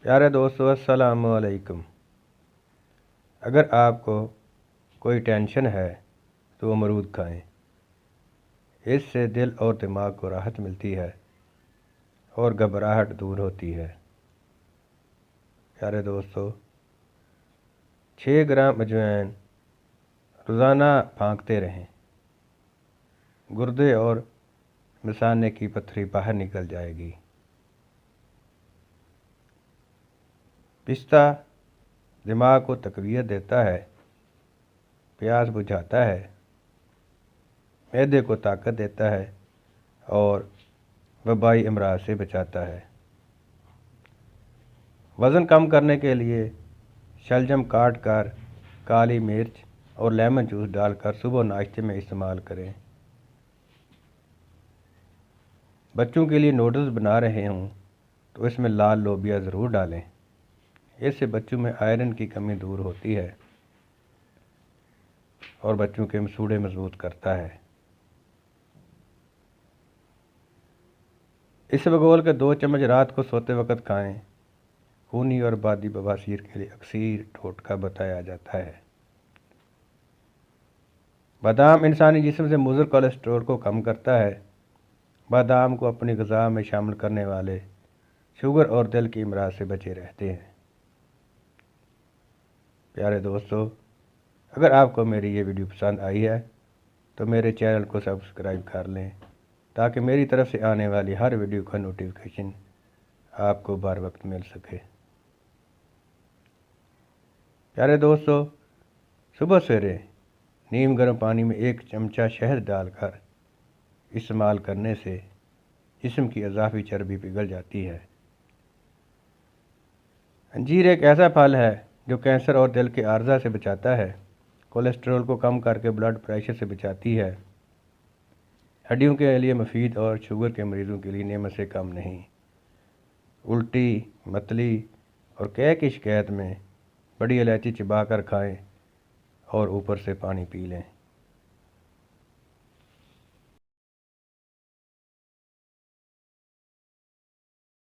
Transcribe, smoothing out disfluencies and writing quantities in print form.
प्यारे दोस्तों, अस्सलाम वालेकुम। अगर आपको कोई टेंशन है तो अमरूद खाएं। इससे दिल और दिमाग को राहत मिलती है और घबराहट दूर होती है। प्यारे दोस्तों, 6 ग्राम अजवाइन रोज़ाना फाँकते रहें। गुर्दे और मिसाने की पथरी बाहर निकल जाएगी। पिस्ता दिमाग को तक़वियत देता है, प्यास बुझाता है, मैदे को ताकत देता है और वबाई अमराज से बचाता है। वज़न कम करने के लिए शलजम काट कर काली मिर्च और लेमन जूस डालकर सुबह नाश्ते में इस्तेमाल करें। बच्चों के लिए नूडल्स बना रहे हूँ तो इसमें लाल लोबिया ज़रूर डालें। इससे बच्चों में आयरन की कमी दूर होती है और बच्चों के मसूड़े मजबूत करता है। इस बगोल के 2 चम्मच रात को सोते वक्त खाएं। खूनी और बादी बवासीर के लिए अक्सर टोटका बताया जाता है। बादाम इंसानी जिस्म से मुज़र कोलेस्ट्रॉल को कम करता है। बादाम को अपनी ग़िज़ा में शामिल करने वाले शुगर और दिल की अमराज से बचे रहते हैं। प्यारे दोस्तों, अगर आपको मेरी ये वीडियो पसंद आई है तो मेरे चैनल को सब्सक्राइब कर लें ताकि मेरी तरफ से आने वाली हर वीडियो का नोटिफिकेशन आपको बर वक्त मिल सके। प्यारे दोस्तों, सुबह सवेरे नीम गर्म पानी में 1 चमचा शहद डालकर इस्तेमाल करने से जिस्म की इजाफी चर्बी पिघल जाती है। अंजीर एक ऐसा फल है जो कैंसर और दिल के आर्जा से बचाता है, कोलेस्ट्रॉल को कम करके ब्लड प्रेशर से बचाती है, हड्डियों के लिए मुफीद और शुगर के मरीज़ों के लिए नेमत से कम नहीं। उल्टी, मतली और कैं की शिकायत में बड़ी इलायची चबा कर खाएं और ऊपर से पानी पी लें।